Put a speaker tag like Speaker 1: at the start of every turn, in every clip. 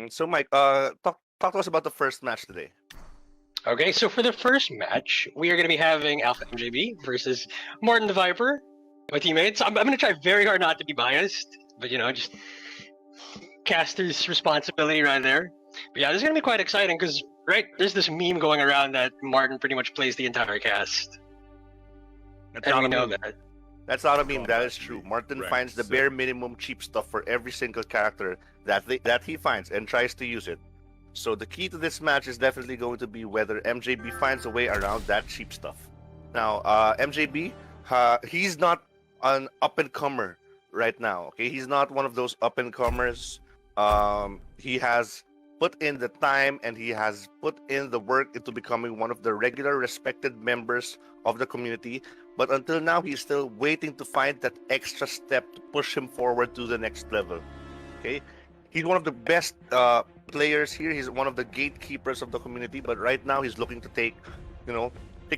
Speaker 1: So, Mike, talk to us about the first match today.
Speaker 2: Okay, so for the first match, we are going to be having AlphaMJB versus MartinDaViper, my teammates. I'm going to try very hard not to be biased, but just caster's responsibility right there. But yeah, this is going to be quite exciting because, right, there's this meme going around that Martin pretty much plays the entire cast.
Speaker 1: That's
Speaker 2: And
Speaker 1: not
Speaker 2: we
Speaker 1: a
Speaker 2: know
Speaker 1: meme.
Speaker 2: that.
Speaker 1: That's not a meme. That is true. Martin
Speaker 3: Right,
Speaker 1: finds the
Speaker 3: so-
Speaker 1: bare minimum cheap stuff for every single character that he finds and tries to use it. So the key to this match is definitely going to be whether MJB finds a way around that cheap stuff. Now, MJB, he's not an up and comer right now. Okay, he's not one of those up and comers. He has put in the time and he has put in the work into becoming one of the regular respected members of the community. But until now, he's still waiting to find that extra step to push him forward to the next level. Okay, he's one of the best players here. He's one of the gatekeepers of the community. But right now, he's looking to take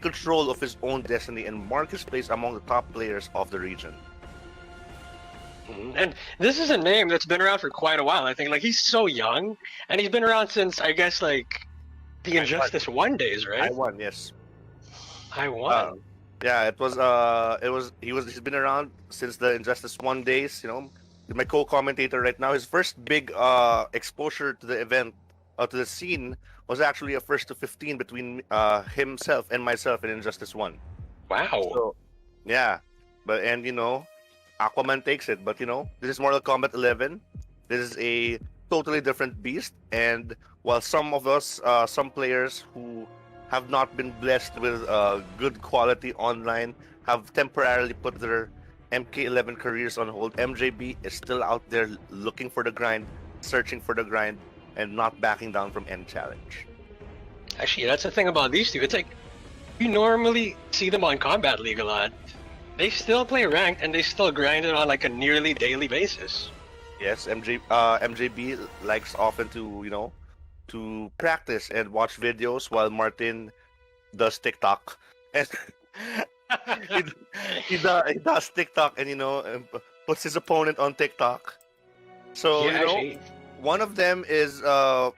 Speaker 1: control of his own destiny and mark his place among the top players of the region.
Speaker 2: And this is a name that's been around for quite a while. I think he's so young, and he's been around since I guess the Injustice 1 days, right?
Speaker 1: I won, yes.
Speaker 2: I won.
Speaker 1: Yeah, he's been around since the Injustice 1 days, my co-commentator right now. His first big exposure to the event, to the scene, was actually a first to 15 between himself and myself in Injustice 1.
Speaker 2: Wow.
Speaker 1: So, yeah. But Aquaman takes it, but this is Mortal Kombat 11. This is a totally different beast, and while some of us, some players who have not been blessed with good quality online, have temporarily put their MK11 careers on hold, MJB is still out there looking for the grind, searching for the grind, and not backing down from any challenge.
Speaker 2: Actually, that's the thing about these two. It's like you normally see them on Combat League a lot. They still play ranked and they still grind it on a nearly daily basis.
Speaker 1: Yes, MJB likes often to practice and watch videos while Martin does TikTok. And he does TikTok and and puts his opponent on TikTok. So
Speaker 2: actually,
Speaker 1: one of them is one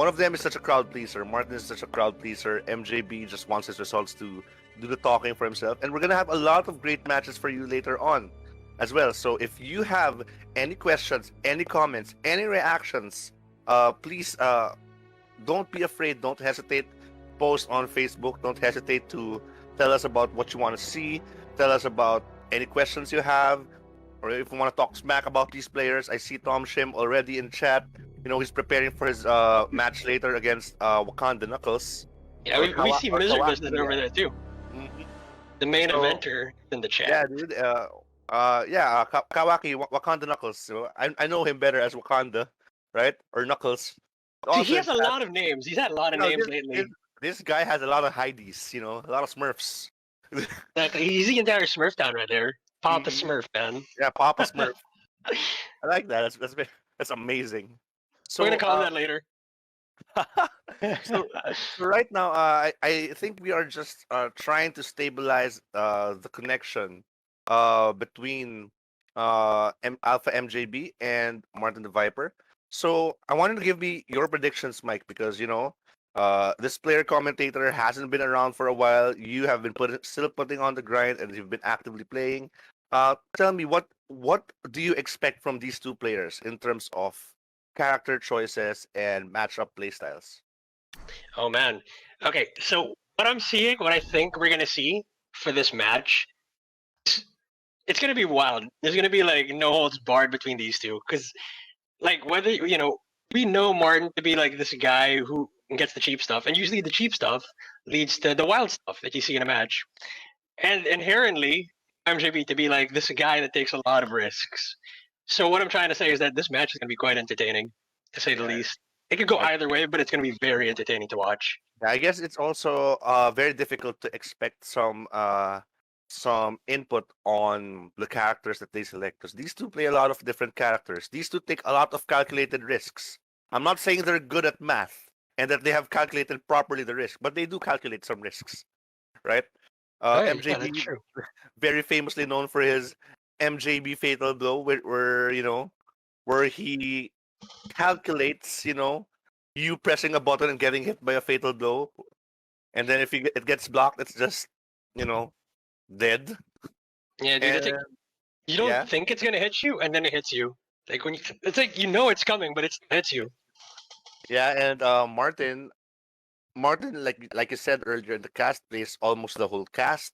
Speaker 1: of them is such a crowd pleaser. Martin is such a crowd pleaser. MJB just wants his results to do the talking for himself. And we're gonna have a lot of great matches for you later on as well. So if you have any questions, any comments, any reactions, please don't be afraid. Don't hesitate. Post on Facebook. Don't hesitate to tell us about what you want to see. Tell us about any questions you have, or if you want to talk smack about these players. I see Tom Shim already in chat. He's preparing for his match later against Wakanda Knuckles.
Speaker 2: yeah, we see Misery Business over there too.
Speaker 1: Mhm.
Speaker 2: The main eventer in the chat.
Speaker 1: Yeah, dude. Kawaki, Wakanda Knuckles. So I know him better as Wakanda, right? Or Knuckles.
Speaker 2: See, he has a lot of names. He's had a lot of names lately.
Speaker 1: This guy has a lot of Heidi's, a lot of Smurfs.
Speaker 2: Exactly. He's the entire Smurf town right there. Papa Smurf, man.
Speaker 1: Yeah, Papa Smurf. I like that. That's amazing. So
Speaker 2: We're gonna call him that later.
Speaker 1: so right now, I think we are just trying to stabilize the connection between AlphaMJB and MartinDaViper. So I wanted to give me your predictions, Mike, because this player commentator hasn't been around for a while. You have been still putting on the grind, and you've been actively playing. Tell me what do you expect from these two players in terms of character choices and matchup playstyles?
Speaker 2: Oh man. Okay, so what I think we're gonna see for this match, it's gonna be wild. There's gonna be no holds barred between these two, because whether we know Martin to be this guy who gets the cheap stuff, and usually the cheap stuff leads to the wild stuff that you see in a match, and inherently MJB to be this guy that takes a lot of risks. So what I'm trying to say is that this match is gonna be quite entertaining, to say the least. It could go either way, but it's gonna be very entertaining to watch.
Speaker 1: I guess it's also very difficult to expect some input on the characters that they select, because these two play a lot of different characters. These two take a lot of calculated risks. I'm not saying they're good at math and that they have calculated properly the risk, but they do calculate some risks, right?
Speaker 2: Yeah,
Speaker 1: MJB,
Speaker 2: that's true.
Speaker 1: very famously known for his MJB fatal blow, where he calculates, you pressing a button and getting hit by a fatal blow, and then if it gets blocked, it's just, dead.
Speaker 2: Yeah, dude,
Speaker 1: And
Speaker 2: it's like you don't
Speaker 1: yeah,
Speaker 2: think it's gonna hit you, and then it hits you. Like it's like you know it's coming, but it hits you.
Speaker 1: yeah, and Martin, like you said earlier, the cast plays almost the whole cast.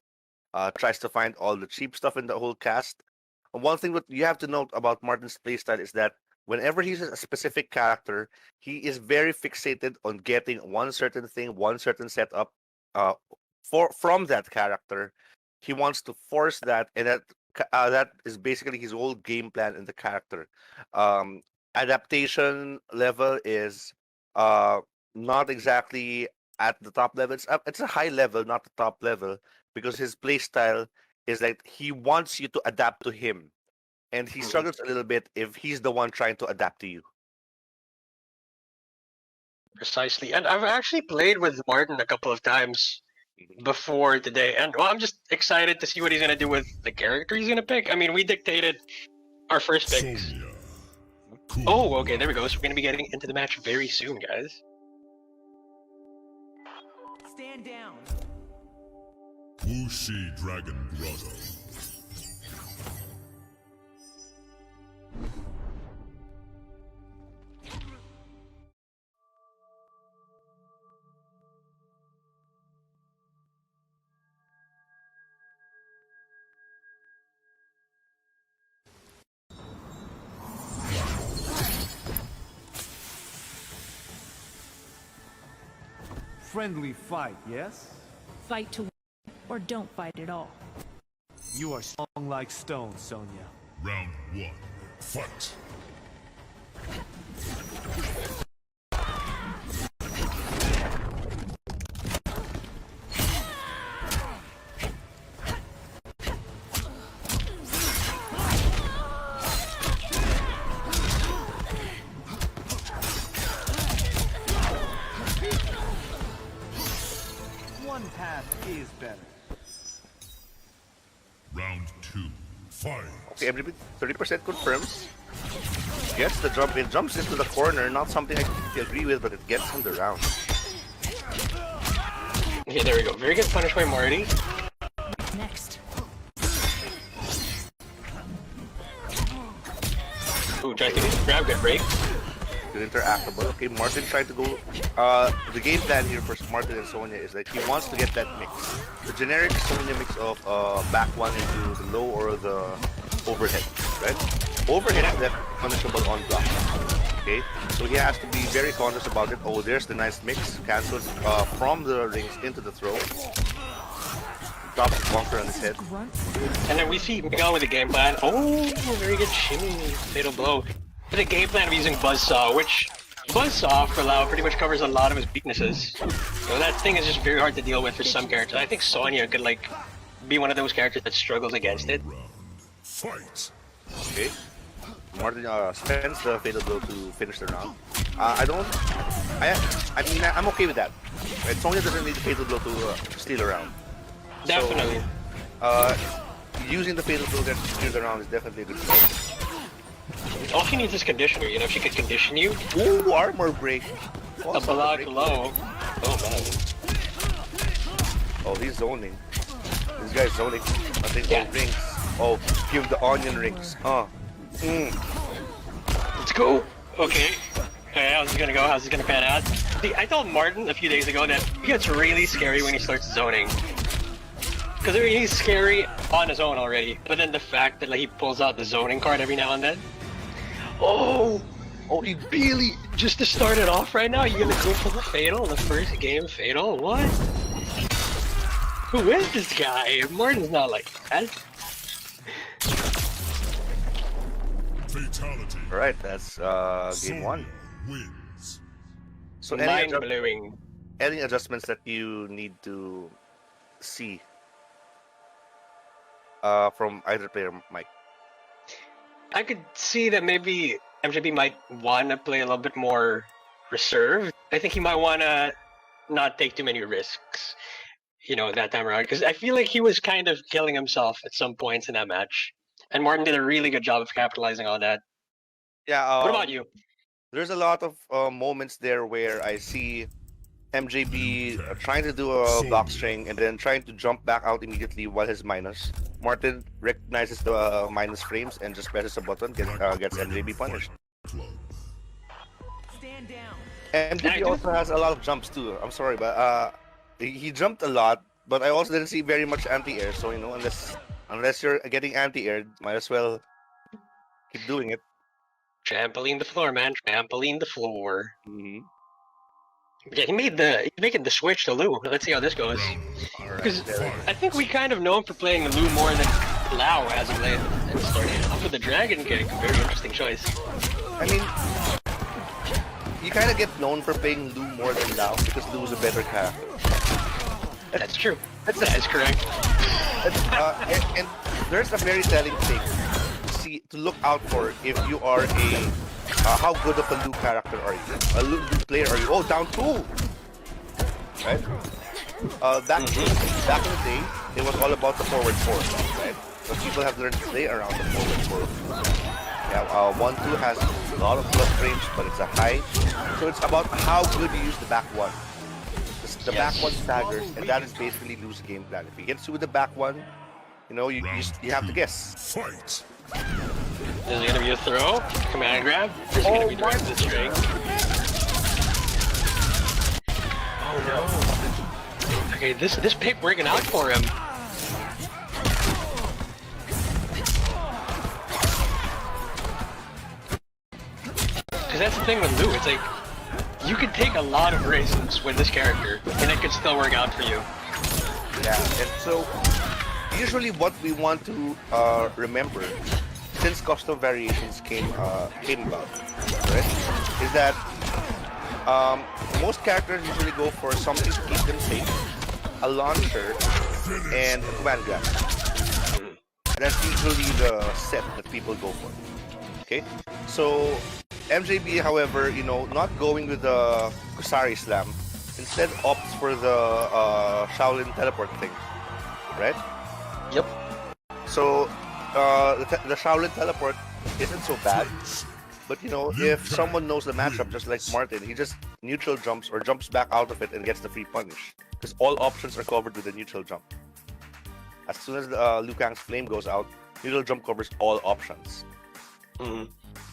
Speaker 1: Tries to find all the cheap stuff in the whole cast. And one thing that you have to note about Martin's playstyle is that whenever he's a specific character, he is very fixated on getting one certain thing, one certain setup, uh, from that character. He wants to force that, and that is basically his whole game plan in the character. Um, Adaptation level is uh not exactly at the top level. It's a high level, not the top level, because his play style is like he wants you to adapt to him, and he
Speaker 2: Mhm.
Speaker 1: struggles a little bit if he's the one trying to adapt to you.
Speaker 2: Precisely, and I've actually played with Martin a couple of times before today, and well, I'm just excited to see what he's gonna do with the character he's gonna pick. I mean, we dictated our first picks. Oh, okay, there we go. So we're gonna be getting into the match very soon, guys.
Speaker 3: Stand down.
Speaker 4: Wuxi Dragon Grotto.
Speaker 3: Friendly fight, yes?
Speaker 5: Fight to win, or don't fight at all.
Speaker 3: You are strong like stone, Sonya.
Speaker 4: Round 1. Fight.
Speaker 3: One path is better.
Speaker 4: Round 2. Fight.
Speaker 1: Okay, MGB 30% confirms. Gets the jump in, jumps into the corner. Not something I completely agree with, but it gets him the round.
Speaker 2: Okay, there we go. Very good punish by Marty.
Speaker 5: Next.
Speaker 2: Ooh, tries to grab, good break.
Speaker 1: Good interactable. Okay, Martin trying to go. The game plan here for Martin and Sonya is that he wants to get that mix. The generic Sonya mix of back one into the low or the overhead, right? Overhead is that punishable on block. Okay, so he has to be very conscious about it. Oh, there's the nice mix. Cancels from the rings into the throw. Drops the bunker on his head.
Speaker 5: Grunt.
Speaker 2: And then we see Miguel with the game plan. Oh, very good shimmy. Fatal blow. The game plan of using Buzzsaw, which Buzzsaw for Lau pretty much covers a lot of his weaknesses. So that thing is just very hard to deal with for some characters. I think Sonya could like be one of those characters that struggles against it.
Speaker 4: Fight.
Speaker 1: Okay. Martin spends the fatal blow to finish the round. I'm okay with that. Right? Sonya doesn't need the fatal blow to steal a round.
Speaker 2: Definitely.
Speaker 1: So, using the fatal blow to steal the round is definitely a good choice.
Speaker 2: All she needs is conditioner, you know, if she could condition you.
Speaker 1: Ooh, armor break.
Speaker 2: A block low. Oh man.
Speaker 1: Oh, he's zoning. This guy's zoning. I think
Speaker 2: Yeah.
Speaker 1: rings. Oh, give the onion rings.
Speaker 2: Let's go. Okay. Okay, how's it gonna go? How's it gonna pan out? See, I told Martin a few days ago that he gets really scary when he starts zoning. Because I mean, he's scary on his own already, but then the fact that like he pulls out the zoning card every now and then. Oh, he really just to start it off right now. You gonna go for the fatal, the first game fatal? What? Who is this guy? Martin's not like that.
Speaker 4: Fatality.
Speaker 1: Alright, that's game one.
Speaker 4: Wins.
Speaker 1: So
Speaker 2: Mind blowing.
Speaker 1: any adjustments that you need to see from either player, Mike?
Speaker 2: I could see that maybe MJB might want to play a little bit more reserved. I think he might want to not take too many risks, you know, that time around. Because I feel like he was kind of killing himself at some points in that match. And Martin did a really good job of capitalizing on that.
Speaker 1: Yeah.
Speaker 2: What about you?
Speaker 1: there's a lot of moments there where I see MJB trying to do a block string and then trying to jump back out immediately while his minus. Martin recognizes the minus frames and just presses a button, gets MJB punished.
Speaker 3: Stand down.
Speaker 1: MJB also has a lot of jumps too. I'm sorry, but he jumped a lot, but I also didn't see very much anti-air. So you know, unless you're getting anti-air, might as well keep doing it.
Speaker 2: Trampoline the floor, man. Trampoline the floor.
Speaker 1: Mm-hmm.
Speaker 2: Yeah, he's making the switch to Lu. Let's see how this goes. Because I think we kind of know him for playing Lu more than Lao as of late. And starting off with the Dragon Kick, very interesting choice.
Speaker 1: I mean, you kind of get known for playing Lu more than Lao because Lu is a better character.
Speaker 2: That's true.
Speaker 1: That's
Speaker 2: correct.
Speaker 1: And there's a very telling thing to look out for if you are a how good of a Lu character are you? A Lu player are you? Oh, down 2! Right? Back in the day, it was all about the forward 4, right? But people have learned to play around the forward 4. Yeah, 1-2 has a lot of plus range, but it's a high. So it's about how good you use the back 1. The back 1 staggers, and that is basically Lu's game plan. If he gets you with the back 1, you know, you have to guess.
Speaker 4: Fight.
Speaker 2: Is it gonna be a throw? Command grab? Or is it gonna be direct to the string? Oh no. Okay, this pick working out for him. Cause that's the thing with Lu, it's like you can take a lot of risks with this character and it could still work out for you.
Speaker 1: Yeah, and so usually what we want to remember since custom variations came about, right, is that most characters usually go for something to keep them safe, a launcher, and a command grab. That's usually the set that people go for. Okay, so MJB, however, you know, not going with the Kusari Slam, instead opts for the Shaolin teleport thing, right?
Speaker 2: Yep.
Speaker 1: So the Shaolin teleport isn't so bad, but you know, if someone knows the matchup just like Martin, he just neutral jumps or jumps back out of it and gets the free punish, because all options are covered with a neutral jump. As soon as Liu Kang's flame goes out, neutral jump covers all options.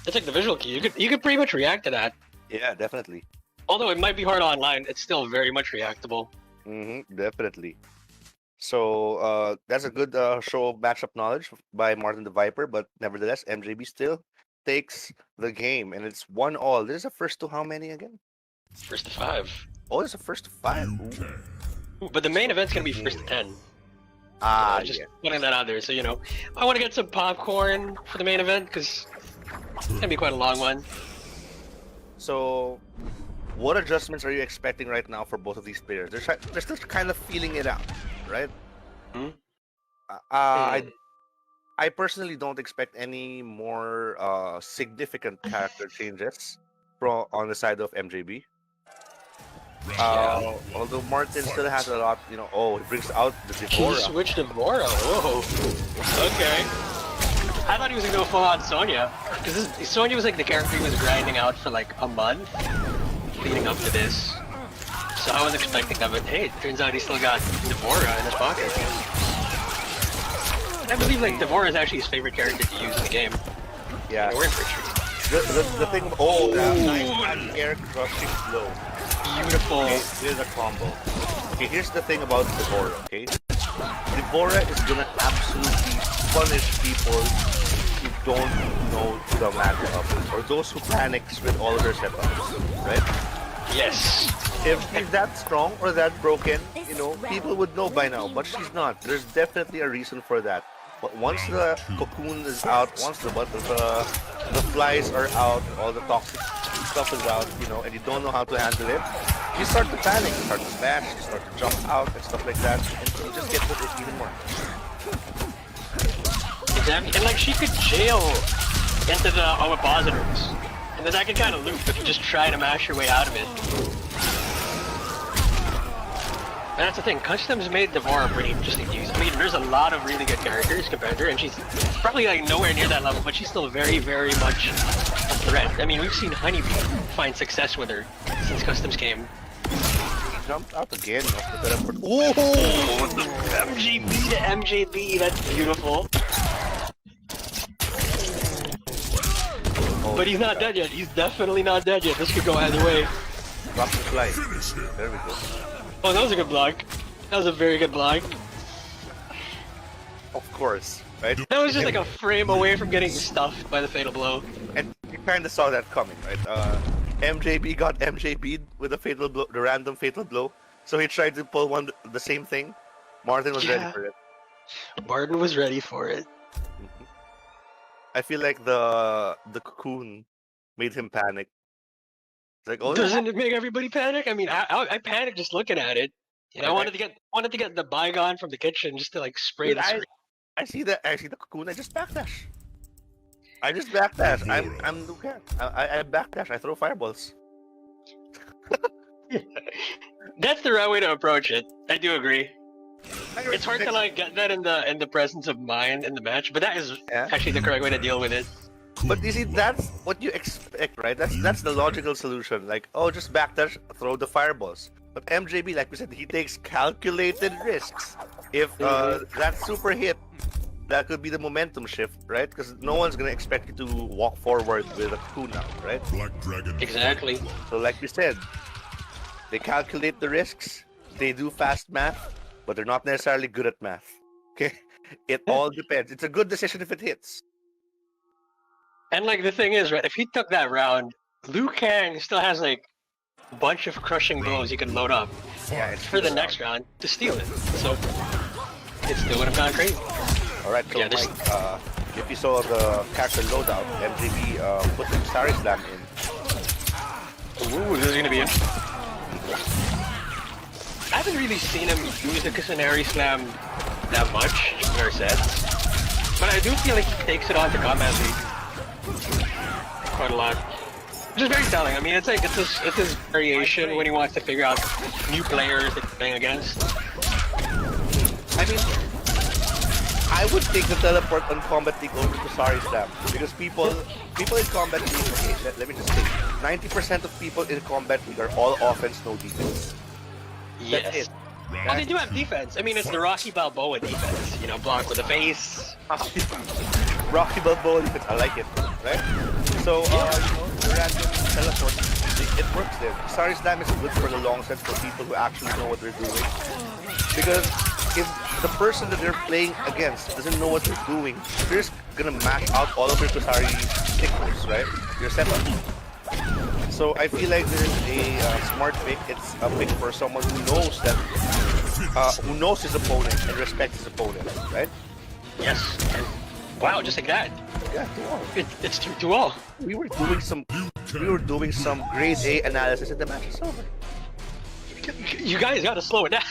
Speaker 2: It's like the visual key. You could pretty much react to that.
Speaker 1: Yeah, definitely.
Speaker 2: Although it might be hard online, it's still very much reactable.
Speaker 1: Definitely. So that's a good show of matchup knowledge by MartinDaViper, but nevertheless, MJB still takes the game, and it's 1-1. This is a first to how many again?
Speaker 2: First to 5.
Speaker 1: Oh, it's a first to 5.
Speaker 2: Ooh, but the main event's gonna be first to 10. Just putting that out there, so you know, I want to get some popcorn for the main event because it's gonna be quite a long one.
Speaker 1: So, what adjustments are you expecting right now for both of these players? They're still kind of feeling it out, right? I personally don't expect any more significant character changes on the side of MJB. Although Martin still has a lot, you know. Oh, he brings out the Devora.
Speaker 2: He switched to Devora. Whoa. Okay. I thought he was gonna go full on Sonya, because Sonya was like the character he was grinding out for like a month leading up to this. So I was expecting that, but hey, it turns out he still got Devora in his pocket. I believe like Devora is actually his favorite character to use in the game.
Speaker 1: Yeah.
Speaker 2: We're in for a treat.
Speaker 1: The thing. Oh, nice air crushing blow.
Speaker 2: Beautiful.
Speaker 1: Okay, here's a combo. Okay, here's the thing about Devora, okay? Devora is gonna absolutely punish people who don't know the matchup, or those who panics with all their setups, right?
Speaker 2: Yes.
Speaker 1: If she's that strong or that broken, you know, people would know by now, but she's not. There's definitely a reason for that. But once the cocoon is out, once the flies are out, all the toxic stuff is out, you know, and you don't know how to handle it, you start to panic, you start to smash, you start to jump out and stuff like that, and you just get hit even more.
Speaker 2: Exactly, and like she could jail into the ovipositors, and then that can kind of loop if you just try to mash your way out of it. And that's the thing, Customs made Devora pretty interesting to use. I mean, there's a lot of really good characters compared to her, and she's probably like nowhere near that level, but she's still very, very much a threat. I mean, we've seen Honeybee find success with her since Customs came.
Speaker 1: He jumped out again off the teleport.
Speaker 2: Oh, the MJB to MJB, that's beautiful.
Speaker 1: Oh,
Speaker 2: But he's not dead yet. He's definitely not dead yet. This could go either way.
Speaker 1: Drop the fly. There we go.
Speaker 2: Oh, that was a good block. That was a very good block.
Speaker 1: Of course, right?
Speaker 2: That was just like a frame away from getting stuffed by the fatal blow.
Speaker 1: And you kind of saw that coming, right? MJB got MJB'd with a fatal blow, the random fatal blow. So he tried to pull the same thing. Martin was ready for it.
Speaker 2: Martin was ready for it.
Speaker 1: I feel like the cocoon made him panic. It's like, oh,
Speaker 2: Doesn't it make everybody panic? I mean, I panicked just looking at it. You know, I wanted to get the bygone from the kitchen just to like spray
Speaker 1: dude,
Speaker 2: the screen.
Speaker 1: I see the cocoon. I just backdash. I'm Liu Kang. I backdash. I throw fireballs.
Speaker 2: That's the right way to approach it. I do agree.
Speaker 1: I
Speaker 2: It's hard to like get that in the presence of mind in the match, but that is
Speaker 1: Yeah.
Speaker 2: actually the correct way to deal with it.
Speaker 1: But you see, that's what you expect, right? That's the logical solution. Like, oh, just backdash, throw the fireballs. But MJB, like we said, he takes calculated risks. If that super hit, that could be the momentum shift, right? Because no one's gonna expect you to walk forward with a cocoon now, right?
Speaker 4: Black Dragon.
Speaker 2: Exactly.
Speaker 1: So, like we said, they calculate the risks. They do fast math, but they're not necessarily good at math. Okay, it all depends. It's a good decision if it hits.
Speaker 2: And like the thing is, right, if he took that round, Liu Kang still has like a bunch of crushing blows he can load up
Speaker 1: Yeah, it's
Speaker 2: for the next round to steal it. So it still would have gone crazy.
Speaker 1: All right, so
Speaker 2: Yeah, this-
Speaker 1: Mike, if you saw the character loadout, MJB put the Starry Slam in.
Speaker 2: Ooh, this is gonna be it. I haven't really seen him use the Kusanari Slam that much, very sad. But I do feel like he takes it on to Combat League quite a lot. Which is very telling. I mean, it's like it's his variation when he wants to figure out new players that he's playing against.
Speaker 1: I mean, I would take the teleport on Combat League over to Starry Slam because people in Combat League, okay, let me just say, 90% of people in Combat League are all offense, no defense.
Speaker 2: Yes.
Speaker 1: That's it.
Speaker 2: Well, they do have defense. I mean, it's the Rocky Balboa defense. You know, block with the face.
Speaker 1: Rocky Balboa defense, I like it, right? So, the random teleport, it works there. Starry Slam is good for the long set for people who actually know what they're doing. Because if the person that they're playing against doesn't know what they're doing, they're just gonna mash out all of your Kusari stickers, right? Your setup. So I feel like there's a smart pick. It's a pick for someone who knows that, who knows his opponent and respects his opponent, right?
Speaker 2: Yes. And wow, just like that.
Speaker 1: Yeah, 2-0.
Speaker 2: It's 2-2-all.
Speaker 1: We were doing some grade A analysis and the match is over.
Speaker 2: You guys gotta slow it down.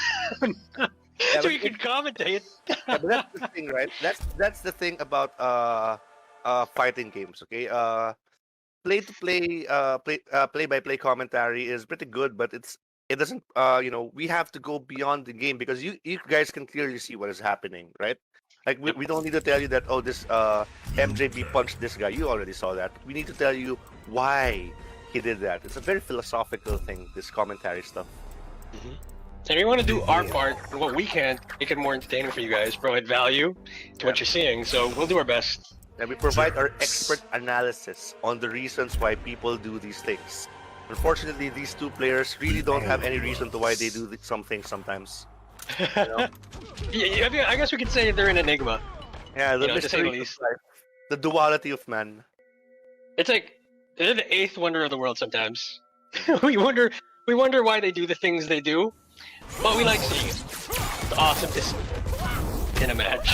Speaker 1: Yeah,
Speaker 2: so
Speaker 1: but
Speaker 2: you can commentate.
Speaker 1: Yeah, but that's the thing, right? That's the thing about fighting games, okay? Play-by-play commentary is pretty good, but it doesn't we have to go beyond the game because you guys can clearly see what is happening, right? Like we don't need to tell you that, oh, this MJB punched this guy. You already saw that. We need to tell you why he did that. It's a very philosophical thing, this commentary stuff.
Speaker 2: And we want to do our part, what we can, make it more entertaining for you guys, provide value to what you're seeing. So we'll do our best.
Speaker 1: And we provide our expert analysis on the reasons why people do these things. Unfortunately, these two players really don't have any reason to why they do some things sometimes. You know?
Speaker 2: Yeah, I mean, I guess we could say they're an enigma.
Speaker 1: Yeah, the
Speaker 2: To say the
Speaker 1: mystery of
Speaker 2: least.
Speaker 1: life, the duality of man.
Speaker 2: It's like they're the eighth wonder of the world. Sometimes we wonder why they do the things they do, but we like seeing it. The awesomeness in a match.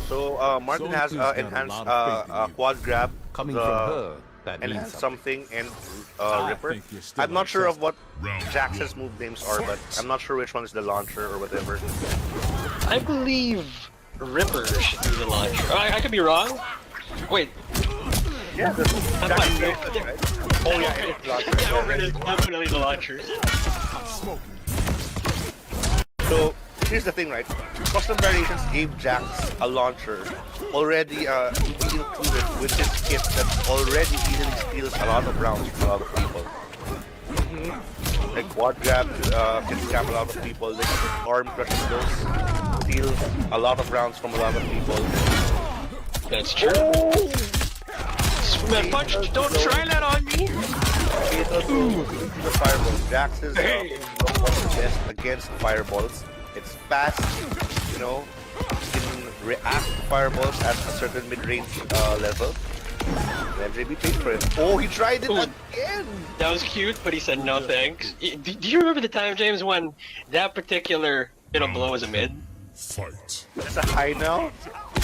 Speaker 1: So Martin has enhanced quad grab,
Speaker 6: Coming from her, that means
Speaker 1: enhanced
Speaker 6: something.
Speaker 1: something, and Ripper.
Speaker 6: think you're still
Speaker 1: I'm not sure of what
Speaker 4: Round
Speaker 1: Jackson's move names are, but I'm not sure which one is the launcher or whatever.
Speaker 2: I believe Ripper should do the launcher. Oh, I could be wrong. Wait.
Speaker 1: Yeah, the
Speaker 2: I'm
Speaker 1: Jackson
Speaker 2: fine.
Speaker 1: knows it, right? Oh yeah, it's launcher.
Speaker 2: Yeah, Ripper is definitely the launcher.
Speaker 1: So here's the thing, right? Custom variations gave Jax a launcher already included with his kit that already easily steals a lot of rounds from a lot of people. Like quad grab can scam a lot of people. Like arm crushing blows steals a lot of rounds from a lot of people.
Speaker 2: That's true. Man, punch! Don't try that on me.
Speaker 1: It also the fireball. Jax is best against fireballs. It's fast, you know. You can react to fireballs at a certain mid-range level. MJB paid for it. Oh, he tried it again!
Speaker 2: That was cute, but he said no thanks. Do you remember the time, James, when that particular fatal blow was a mid?
Speaker 4: Fight.
Speaker 1: It's a high now?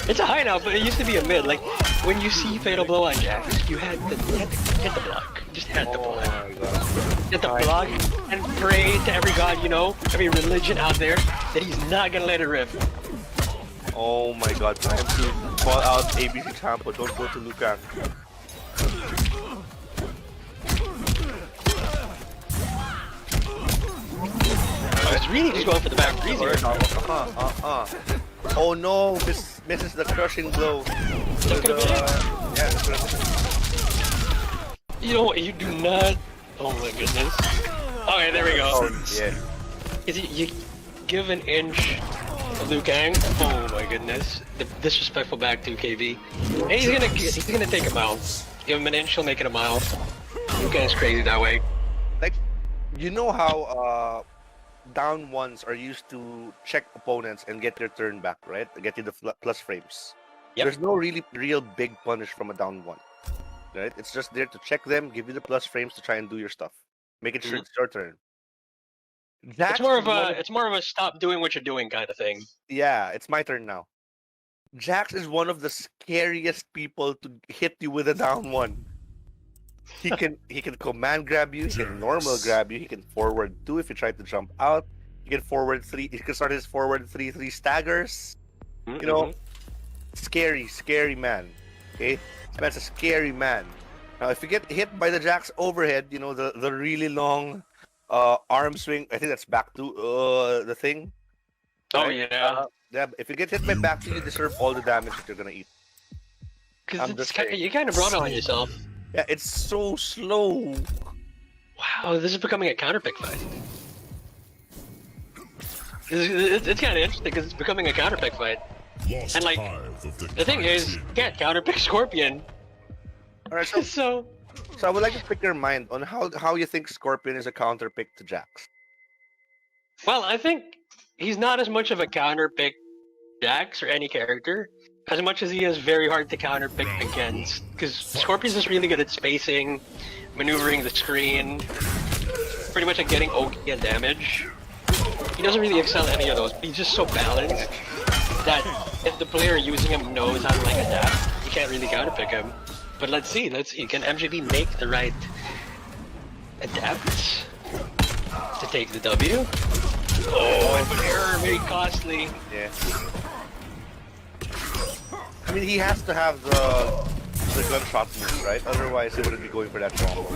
Speaker 2: It's a high now, but it used to be a mid. Like, when you see fatal blow on Jax, you had to hit the block. You just had to
Speaker 1: Oh
Speaker 2: block.
Speaker 1: my god.
Speaker 2: Hit the block and pray to every god you know, every religion out there, that he's not gonna let it rip.
Speaker 1: Oh my god, time to call out ABC Tampa, don't go to Lucan.
Speaker 2: I was really just going for the back breezy.
Speaker 1: Oh no, this misses the crushing blow. Yeah,
Speaker 2: You know what, you do not... Oh my goodness. Okay, there we go.
Speaker 1: oh yeah.
Speaker 2: Is it, you give an inch of Liu Kang? Oh my goodness. The disrespectful back to KV. Hey, he's gonna take a mile. Give him an inch, he'll make it a mile. Liu Kang's crazy that way.
Speaker 1: Like, you know how down ones are used to check opponents and get your turn back, right? Get you the plus frames.
Speaker 2: Yep.
Speaker 1: There's no real big punish from a down one, right? It's just there to check them, give you the plus frames to try and do your stuff, make it sure it's your turn.
Speaker 2: It's more of a stop doing what you're doing kind of thing.
Speaker 1: Yeah, it's my turn now. Jax is one of the scariest people to hit you with a down one. He can command grab you, he can normal grab you, he can forward 2 if you try to jump out. He can forward 3, he can start his forward 3 staggers. You know, scary man. Okay? This man's a scary man. Now if you get hit by the Jax overhead, you know, the really long arm swing, I think that's back to the thing.
Speaker 2: Oh
Speaker 1: right?
Speaker 2: yeah.
Speaker 1: Yeah, if you get hit by back to, you deserve all the damage that you're gonna eat.
Speaker 2: Because you kind of brought it on yourself.
Speaker 1: Yeah, it's so slow.
Speaker 2: Wow, this is becoming a counter pick fight. It's kind of interesting because it's becoming a counter pick fight.
Speaker 4: Lost
Speaker 2: And like,
Speaker 4: 5 of the
Speaker 2: the thing is, you can't counter pick Scorpion.
Speaker 1: All right,
Speaker 2: So
Speaker 1: so I would like to pick your mind on how you think Scorpion is a counter pick to Jax.
Speaker 2: well, I think he's not as much of a counter pick Jax or any character as much as he is very hard to counter pick against. Because Scorpion's just really good at spacing, maneuvering the screen, pretty much at getting OP and damage. He doesn't really excel at any of those, but he's just so balanced that if the player using him knows how to like adapt, you can't really counter pick him. But let's see, can MJB make the right adapt to take the W? Oh, and error, very costly.
Speaker 1: Yeah. I mean, he has to have the gunshot move, right? Otherwise, he wouldn't be going for that combo.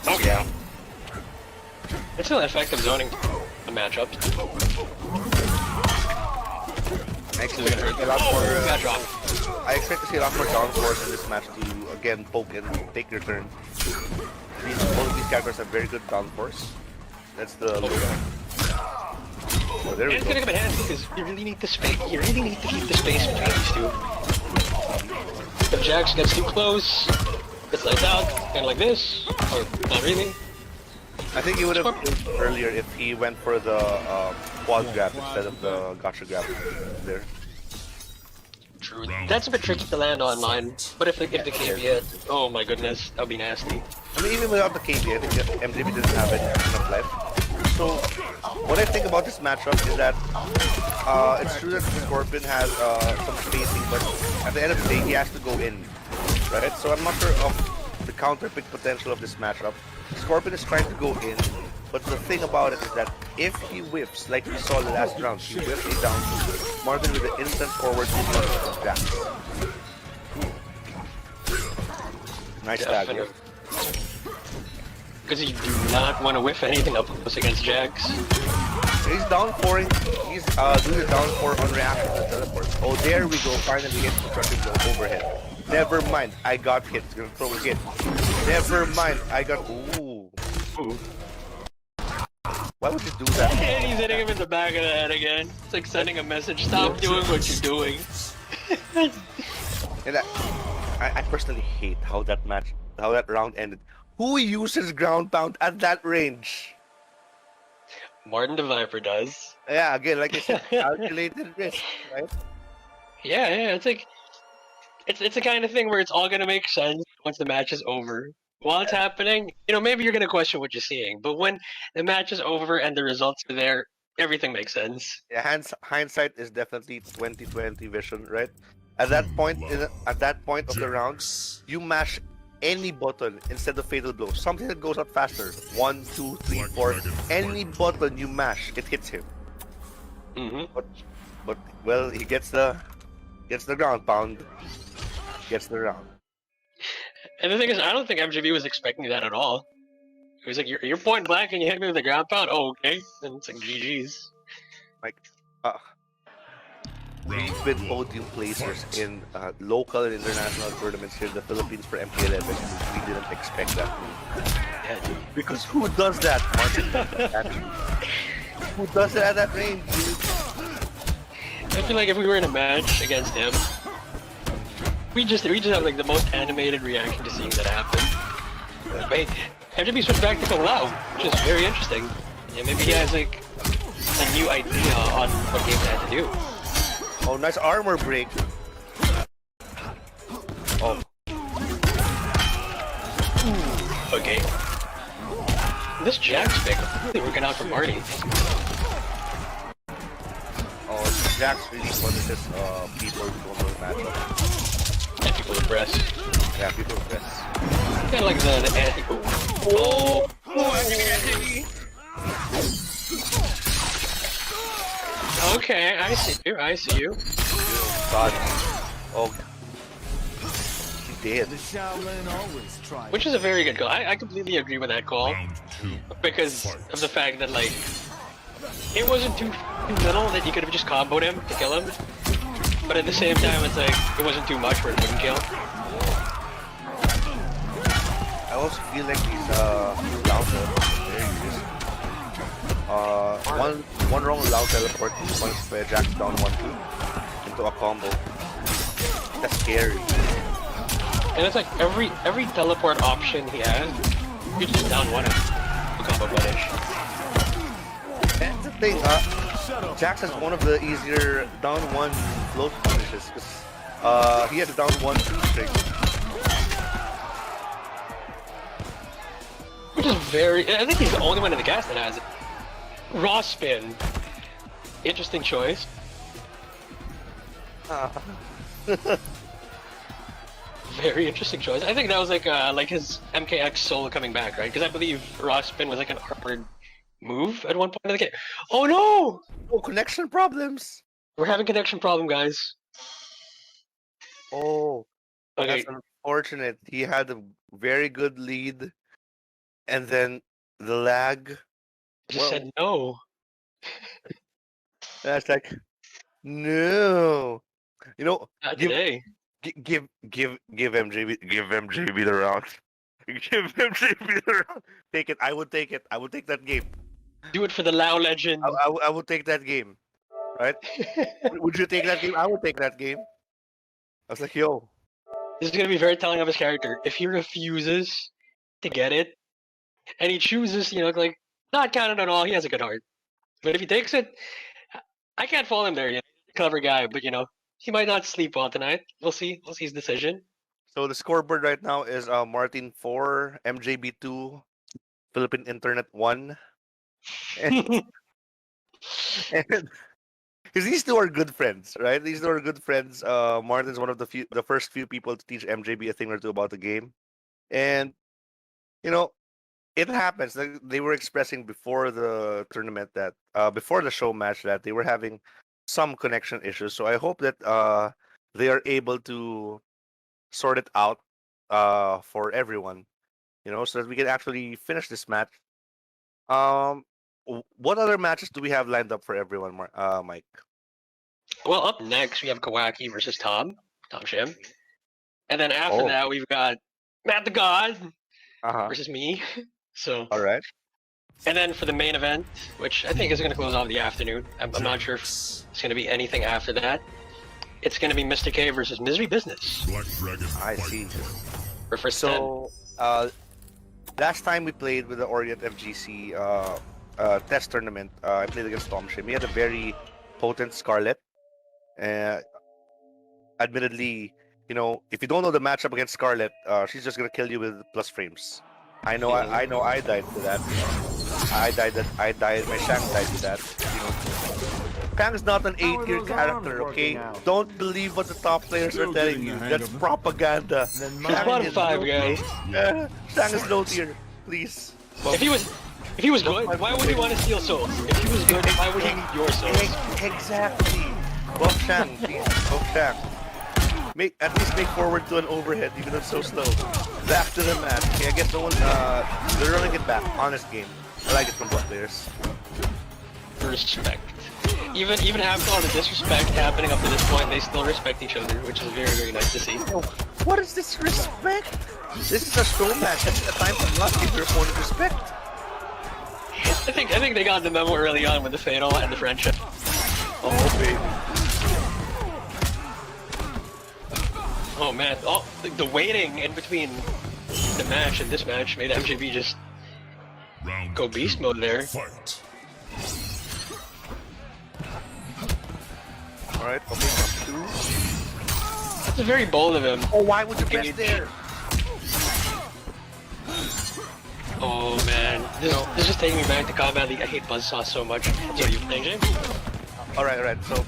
Speaker 2: Oh yeah. It's still effective zoning a matchup.
Speaker 1: I expect to see a lot more.
Speaker 2: Bad drop.
Speaker 1: I expect to see a lot more downforce in this match to again poke and take your turn. Both of these characters have very good downforce. That's the. Oh, there we
Speaker 2: And it's
Speaker 1: go.
Speaker 2: gonna come in handy because you really need the space. You really need to keep the space between these two. If Jax gets too close, it's like out, kind of like this, or not really.
Speaker 1: I think he would have played earlier if he went for the quad grab instead of the gotcha grab there.
Speaker 2: True. That's a bit tricky to land online, but if the KB hit, oh my goodness, that would be nasty.
Speaker 1: I mean, even without the KB, I think that MJB didn't have enough life. So, what I think about this matchup is that it's true that Scorpion has some spacing, but at the end of the day, he has to go in, right? So I'm not sure of the counter pick potential of this matchup. Scorpion is trying to go in, but the thing about it is that if he whiffs, like we saw the last round, he whiffed it down to Martin with the instant forward from Jax. Nice stagger.
Speaker 2: Because you do not want to whiff anything up close against Jax.
Speaker 1: He's down 4. He's doing the down 4 on reaction to the teleport. Oh, there we go. Finally hit constructed the overhead. Never mind. I got hit. He's gonna throw a hit. Never mind. I got. Ooh.
Speaker 2: Ooh.
Speaker 1: Why would you do that?
Speaker 2: And he's hitting him in the back of the head again. It's like sending a message. Stop doing what you're doing.
Speaker 1: And I personally hate how that round ended. Who uses ground pound at that range?
Speaker 2: MartinDaViper does.
Speaker 1: Yeah, again, like I said, calculated risk, right?
Speaker 2: Yeah, it's like it's the kind of thing where it's all gonna make sense once the match is over. While it's happening, maybe you're gonna question what you're seeing, but when the match is over and the results are there, everything makes sense.
Speaker 1: Yeah, hindsight is definitely 2020 vision, right? At that point, of the round, you mash any button instead of fatal blow, something that goes out faster. 1, 2, 3, 4. Any button you mash, it hits him. But well, he gets the ground pound, gets the round.
Speaker 2: And the thing is, I don't think MJB was expecting that at all. He was like, "You're point blank and you hit me with a ground pound." Oh, okay. And it's like GG's.
Speaker 1: Like, we've been podium placers in local and international tournaments here in the Philippines for MK11. We didn't expect that.
Speaker 2: Yeah, dude.
Speaker 1: Because who does that, Martin? Who does it at that range, dude?
Speaker 2: I feel like if we were in a match against him, we just have like the most animated reaction to seeing that happen. Wait, MJB switched back to Palau, which is very interesting. Yeah, maybe he has like a new idea on what games had to do.
Speaker 1: Oh, nice armor break. Oh.
Speaker 2: Okay. This Jax pick really working out for Marty.
Speaker 1: Oh, Jax really punishes people who don't know the matchup.
Speaker 2: And people impressed.
Speaker 1: Yeah, people impressed.
Speaker 2: Kind of like the anti. Oh! Okay, I see you.
Speaker 1: God. Oh. He did.
Speaker 3: The Shaolin always try.
Speaker 2: Which is a very good call. I completely agree with that call.
Speaker 4: Round 2.
Speaker 2: Because
Speaker 4: Fight.
Speaker 2: of the fact that, like, it wasn't too little that you could have just comboed him to kill him. But at the same time, it's like, it wasn't too much where it wouldn't kill.
Speaker 1: I also feel like these Lao teleports are very useful. One wrong Lao teleport points where Jack's down 1-2 into a combo. That's scary.
Speaker 2: And it's like every teleport option he has, you just down one him. Combo punish.
Speaker 1: That's the thing, Jax has one of the easier down 1 float punishes because he has a down 1-2 string.
Speaker 2: Which is I think he's the only one in the cast that has it. Raw spin. Interesting choice. Very interesting choice. I think that was like his MKX solo coming back, right? Because I believe raw spin was like an armored move at one point in the game. Oh no!
Speaker 1: Oh, connection problems!
Speaker 2: We're having connection problem, guys.
Speaker 1: Oh,
Speaker 2: Okay,
Speaker 1: that's unfortunate. He had a very good lead, and then the lag.
Speaker 2: I just said no.
Speaker 1: That's like, no.
Speaker 2: Not
Speaker 1: give
Speaker 2: today.
Speaker 1: give MJB the round. Give MJB the round. Take it. I would take it. I would take that game.
Speaker 2: Do it for the Lao legend.
Speaker 1: I would take that game. Right? Would you take that game? I would take that game. I was like, yo.
Speaker 2: This is gonna be very telling of his character. If he refuses to get it, and he chooses, like, not counted at all, he has a good heart. But if he takes it, I can't fault him there. He's a clever guy, but he might not sleep well tonight. We'll see. We'll see his decision.
Speaker 1: So the scoreboard right now is Martin 4, MJB 2, Philippine Internet 1. And because these two are good friends, right? These two are good friends. Martin's one of the first few people to teach MJB a thing or two about the game. And it happens. They were expressing before the tournament that before the show match that they were having some connection issues. So I hope that they are able to sort it out for everyone. so that we can actually finish this match. What other matches do we have lined up for everyone, Mike?
Speaker 2: Well, up next we have Kawaki versus Tom Shim, and then after that we've got Matt the God versus me. So
Speaker 1: all right.
Speaker 2: And then for the main event, which I think is going to close off the afternoon, I'm not sure if it's going to be anything after that. It's going to be Mr. K versus Misery Business.
Speaker 4: Black Dragon.
Speaker 1: I see.
Speaker 2: For first
Speaker 1: So, last time we played with the Orient FGC test tournament, I played against Tom Shim. He had a very potent Scarlet. Admittedly, if you don't know the matchup against Scarlet, she's just gonna kill you with plus frames. I know. I died to that. I died. My Shang died to that. Shang's not an A-tier character, okay? Don't believe what the top players are telling you. That's propaganda.
Speaker 2: bottom 5, guys.
Speaker 1: Shang is low tier, please.
Speaker 2: If he was good, why would he want to steal souls? If he was good, why would he need your souls?
Speaker 1: Exactly. Buff Shang, please. Buff Shang. At least make forward to an overhead, even though it's so slow. Back to the match. Okay, I guess no one. They're running it back. Honest game. I like it from both players.
Speaker 2: Respect. Even after all the disrespect happening up to this point, they still respect each other, which is very, very nice to see.
Speaker 1: What is this respect? This is a show match. This is a time to not give your opponent respect.
Speaker 2: I think they got the memo early on with the Fatal and the friendship.
Speaker 1: Oh, baby.
Speaker 2: Oh man, the waiting in between the match and this match made MJB just go beast mode there.
Speaker 4: Fight.
Speaker 1: Alright, okay, up 2.
Speaker 2: That's very bold of him.
Speaker 1: Oh, why would you press there?
Speaker 2: Oh man, this is taking me back to Combat League. I hate Buzzsaw so much. So you playing, James?
Speaker 1: Alright, so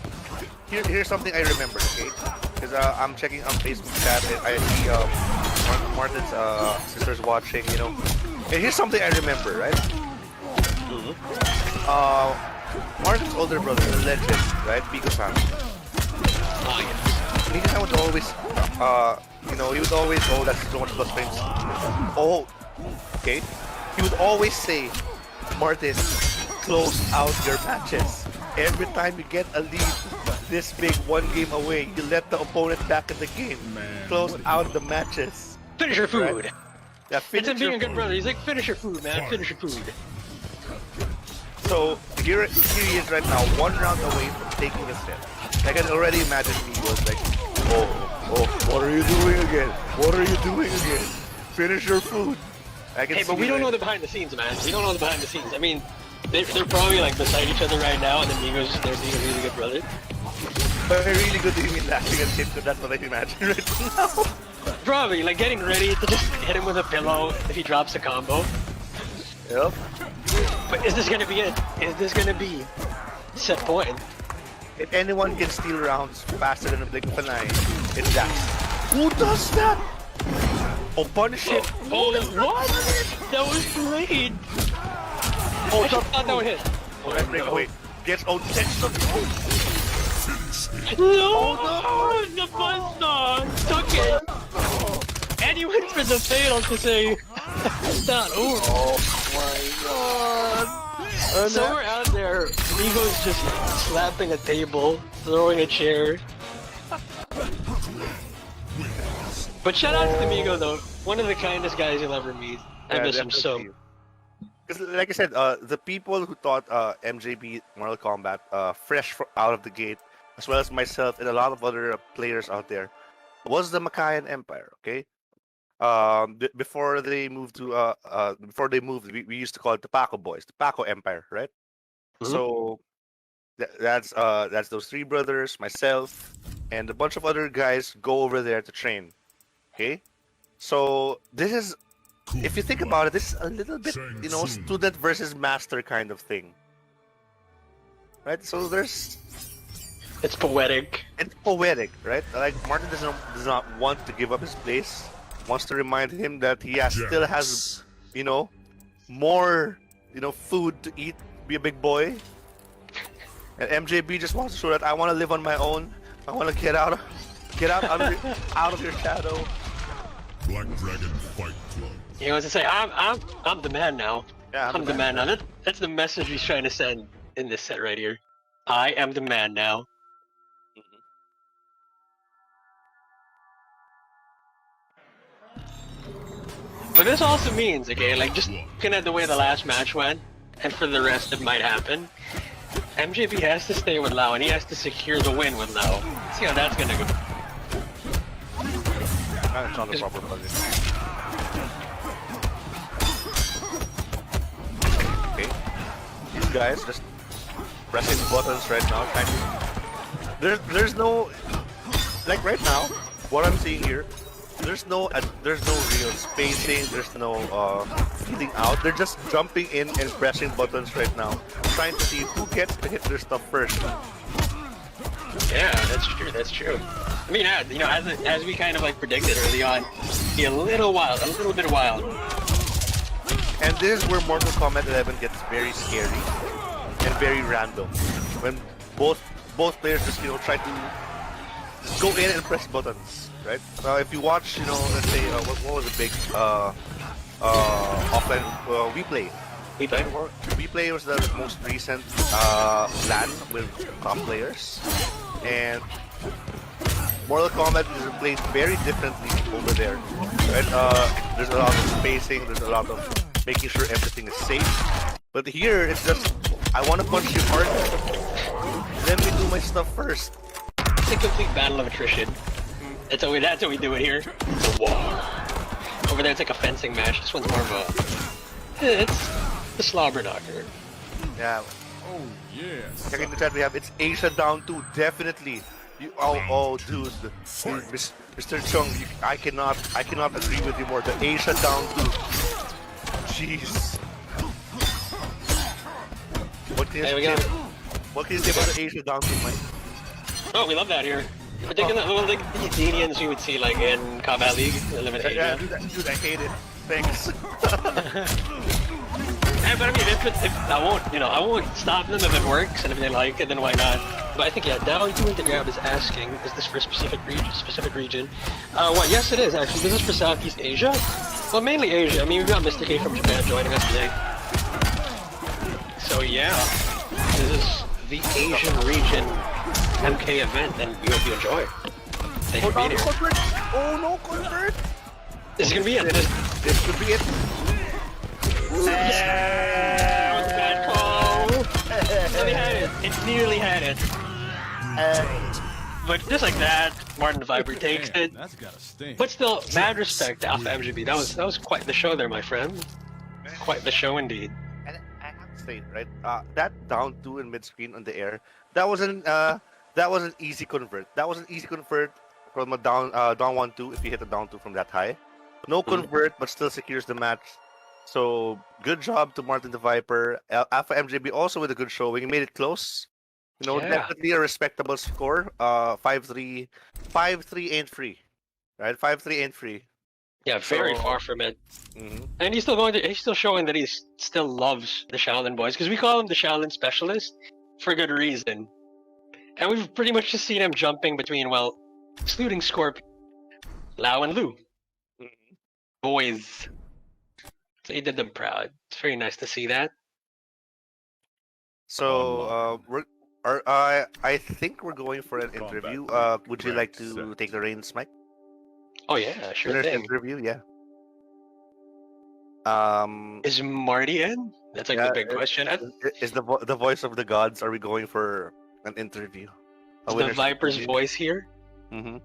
Speaker 1: here's something I remember, okay? Because I'm checking on Facebook chat and I see Martin's sisters watching, And here's something I remember, right? Martin's older brother, the legend, right? Bigo-san.
Speaker 2: Oh yeah.
Speaker 1: Bigo-san would always, he would always, that's so much plus frames. Oh, okay. He would always say, Martin, close out your matches. Every time you get a lead this big, 1 game away, you let the opponent back in the game. Close out the matches.
Speaker 2: Finish your food.
Speaker 1: Right? Yeah,
Speaker 2: It's him being a good brother. He's like, finish your food, man. Finish your food.
Speaker 1: So here he is right now, 1 round away from taking a step. I can already imagine me was like, oh, what are you doing again? What are you doing again? Finish your food.
Speaker 2: Hey, but we don't know the behind the scenes, man. We don't know the behind the scenes. I mean, they're probably like beside each other right now, and the Migos, they're being a really good brother.
Speaker 1: But they're really good at me laughing at him, because that's what I imagine right now.
Speaker 2: Probably, like getting ready to just hit him with a pillow if he drops a combo.
Speaker 1: Yep.
Speaker 2: But is this gonna be it? Is this gonna be set point?
Speaker 1: If anyone can steal rounds faster than a blink of an eye, it's that. Who does that? Oh, punish it.
Speaker 2: Oh, what? That was great. Oh, I thought that would hit.
Speaker 1: Oh, wait. Gets out.
Speaker 2: No, the Buzzsaw took it. And he went for the Fatal to say, it's not over.
Speaker 1: Oh my god.
Speaker 2: Somewhere out there, Migo's just slapping a table, throwing a chair. But shout out to the Migo though, one of the kindest guys you'll ever meet. I miss him so.
Speaker 1: Because like I said, the people who taught MJB Mortal Kombat fresh out of the gate, as well as myself and a lot of other players out there, was the Macayan Empire. Okay, before they moved, we used to call it the Paco Boys, the Paco Empire, right? Mm-hmm. So that's those 3 brothers, myself, and a bunch of other guys go over there to train. Okay, so this is, if you think about it, this is a little bit, student versus master kind of thing, right? So
Speaker 2: it's poetic.
Speaker 1: It's poetic, right? Like Martin does not want to give up his place. Wants to remind him that he still has, more, food to eat, be a big boy. And MJB just wants to show that I want to live on my own. I want to get out of your shadow.
Speaker 4: Black Dragon Fight Club.
Speaker 2: He wants to say, I'm the man now.
Speaker 1: Yeah,
Speaker 2: I'm the man now. That's the message he's trying to send in this set right here. I am the man now. But this also means, okay, like just looking at the way the last match went, and for the rest that might happen, MJB has to stay with Lau and he has to secure the win with Lau. See how that's gonna go.
Speaker 1: It's not the proper position. Okay. These guys just pressing buttons right now, trying to... There's no... Like right now, what I'm seeing here, there's no real spacing, there's no hitting out. They're just jumping in and pressing buttons right now, trying to see who gets to hit their stuff first.
Speaker 2: Yeah, that's true. That's true. I mean, you know, as we kind of like predicted early on, be a little bit wild.
Speaker 1: And this is where Mortal Kombat 11 gets very scary and very random. When both players just try to go in and press buttons, right? If you watch, let's say what was the big offline WePlay. WePlay was the most recent LAN with top players, and Mortal Kombat is played very differently over there, right? There's a lot of spacing, there's a lot of making sure everything is safe. But here, it's just, I want to punch you hard, let me do my stuff first.
Speaker 2: It's a complete battle of attrition. That's how we do it here. It's a war. Over there, it's like a fencing match. This one's more of a... It's the slobber knocker.
Speaker 1: Yeah.
Speaker 3: Oh, yes.
Speaker 1: Checking the chat, we have, it's Asia down 2, definitely. Dude, Mr. Chung, I cannot agree with you more. The Asia down 2. Jeez. What can you say about the Asia down 2, Mike?
Speaker 2: Oh, we love that here. Particularly, like the Athenians you would see like in Combat League, Elimination.
Speaker 1: Yeah, dude, I hate it. Thanks.
Speaker 2: Yeah, but I mean, if I won't stop them if it works and if they like it, then why not? But I think down 2 into grab is asking, is this for a specific region? Well, yes, it is actually. This is for Southeast Asia. Well, mainly Asia. I mean, we've got Mr. K from Japan joining us today. So yeah, this is the Asian region MK event, and we hope you enjoy. Thank you for being here.
Speaker 1: Oh no, convert!
Speaker 2: This is gonna be it.
Speaker 1: This could be it.
Speaker 2: Bad call. Nearly had it. It nearly had it. But just like that, MartinDaViper takes it.
Speaker 3: That's gotta stink.
Speaker 2: But still, mad respect to AlphaMJB. That was quite the show there, my friend. Quite the show indeed.
Speaker 1: And I have to say, right, that down 2 in mid screen on the air, that was an easy convert. That was an easy convert from a down 1-2 if you hit a down 2 from that high. No convert, but still secures the match. So good job to MartinDaViper. AlphaMJB also with a good showing. He made it close. Definitely a respectable score. 5-3 ain't free, right? 5-3 ain't free.
Speaker 2: Yeah, very far from it. And he's still showing that he still loves the Shaolin boys, because we call him the Shaolin specialist for good reason. And we've pretty much just seen him jumping between, well, excluding Scorpion, Lau and Lu. Boys. So he did them proud. It's very nice to see that.
Speaker 1: So I think we're going for an interview. Would you like to take the reins, Mike?
Speaker 2: Oh yeah, sure thing.
Speaker 1: Interview, yeah.
Speaker 2: Is Marty in? That's like the big question.
Speaker 1: Is the voice of the gods? Are we going for an interview?
Speaker 2: Is the Viper's voice here?
Speaker 1: I'm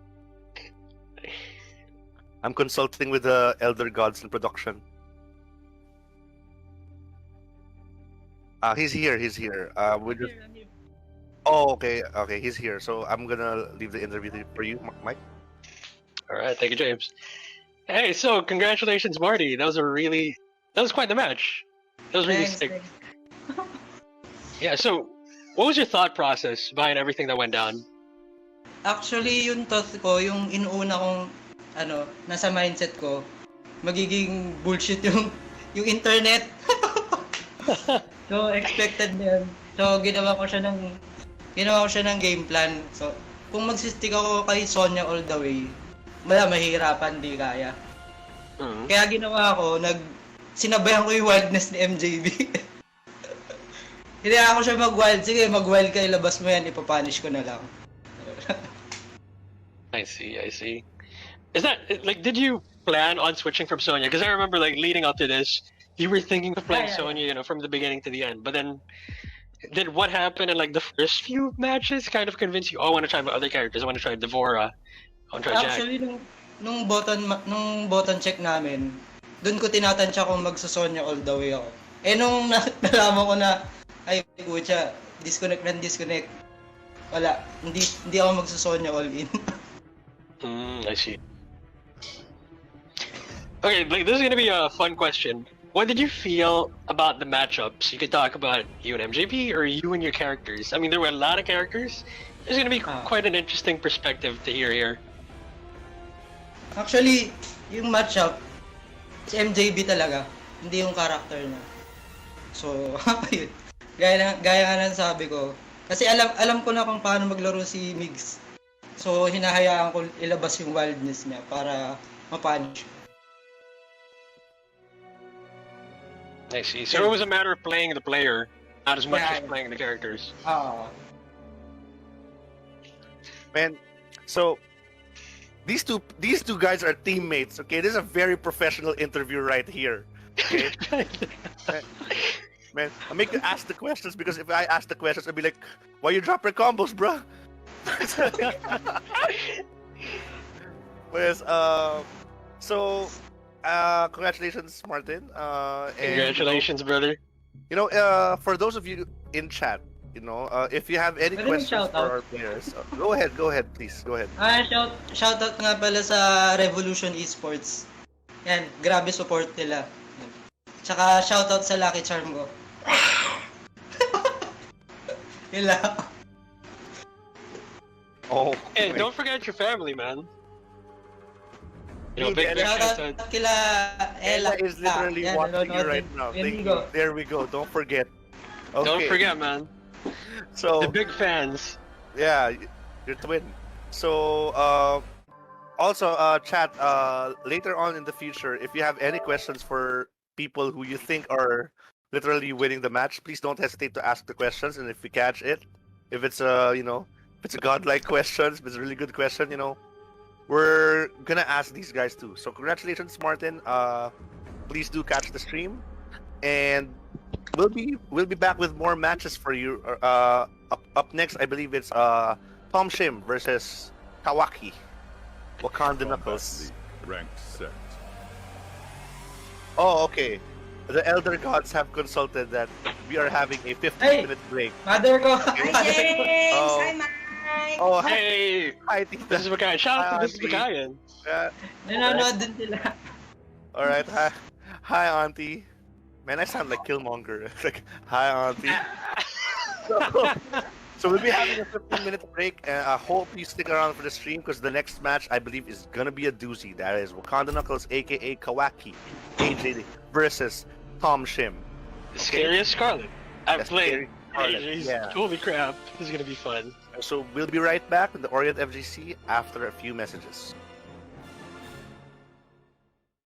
Speaker 1: consulting with the elder gods in production. He's here. We're just... Oh, okay. He's here. So I'm gonna leave the interview for you, Mike.
Speaker 2: All right, thank you, James. Hey, so congratulations, Marty. That was quite the match. That was really sick. Yeah. So, what was your thought process behind everything that went down?
Speaker 7: Actually, yung thought ko, yung inuuna kong nasa mindset ko, magiging bullshit yung internet. So expected din. So ginawa ko siya ng game plan. So kung magsistick ako kay Sonya all the way, mahirapan, di kaya. Kaya ginawa ko, sinabayan ko yung wildness ni MJB. Hindi ako siya mag-wild. Sige, mag-wild ka, ilabas mo yan, ipapunish ko na lang.
Speaker 2: I see. Is that like? Did you plan on switching from Sonya? Because I remember like leading up to this, you were thinking of playing Sonya, you know, from the beginning to the end. But then, did what happened in like the first few matches kind of convince you? Oh, I want to try my other characters. I want to try Devora. I want to try Jack.
Speaker 7: Actually, nung button check namin, dun ko tinatansya kung magsa-Sonya all the way ako. Eh nung nalaman ko na, ay kutya, disconnect. Wala, hindi ako magsa-Sonya all in.
Speaker 2: I see. Okay, like this is gonna be a fun question. What did you feel about the matchups? You could talk about you and MJB or you and your characters. I mean, there were a lot of characters. It's gonna be quite an interesting perspective to hear here.
Speaker 7: Actually, yung matchup, si MJB talaga, hindi yung character niya. So, ayun. Gaya nga ng sabi ko. Kasi alam ko na kung paano maglaro si Migs. So, hinahayaan ko ilabas yung wildness niya para mapunish.
Speaker 2: I see. So it was a matter of playing the player, not as much as playing the characters.
Speaker 1: Man, so these two guys are teammates. Okay, this is a very professional interview right here. Okay, man, I make you ask the questions because if I ask the questions, I'll be like, "Why you drop your combos, bro?" Pues, congratulations, Martin.
Speaker 2: Congratulations, brother.
Speaker 1: You know, for those of you in chat, you know, if you have any questions for our players, go ahead, please, go ahead.
Speaker 7: Shoutout nga pala sa Revolution Esports. Yan, grabe support nila. Tsaka shoutout sa Lucky Charm ko. Yun lang.
Speaker 1: Oh,
Speaker 2: hey, don't forget your family, man. You know, big
Speaker 7: shoutout kila
Speaker 1: Ella is literally watching you right now. There we go. Don't forget. Okay.
Speaker 2: Don't forget, man.
Speaker 1: So
Speaker 2: the big fans.
Speaker 1: Yeah, your twin. So also chat later on in the future, if you have any questions for people who you think are literally winning the match, please don't hesitate to ask the questions. And if we catch it, if it's a if it's a godlike question, if it's a really good question, we're gonna ask these guys too. So congratulations, Martin. Please do catch the stream, and we'll be back with more matches for you. Up next, I believe it's Tom Shim versus Kawaki. Wakanda Knuckles.
Speaker 3: Rank set.
Speaker 1: Oh, okay. The Elder Gods have consulted that we are having a 15-minute break.
Speaker 7: Mother ko!
Speaker 8: Hi, James! Hi, Mike!
Speaker 1: Oh,
Speaker 2: hey!
Speaker 1: Hi, Tita.
Speaker 2: This is Makayan. Shout out to this is Makayan.
Speaker 7: Nanonood din sila.
Speaker 1: Alright, hi, Auntie. Man, I sound like Killmonger. It's like, hi, Auntie. So we'll be having a 15-minute break, and I hope you stick around for the stream because the next match, I believe, is gonna be a doozy. That is Wakanda Knuckles, aka Kawaki, AJ versus Tom Shim.
Speaker 2: The scariest Scarlet. I've played.
Speaker 1: Yeah.
Speaker 2: Holy crap, this is gonna be fun.
Speaker 1: So we'll be right back with the Orient FGC after a few messages.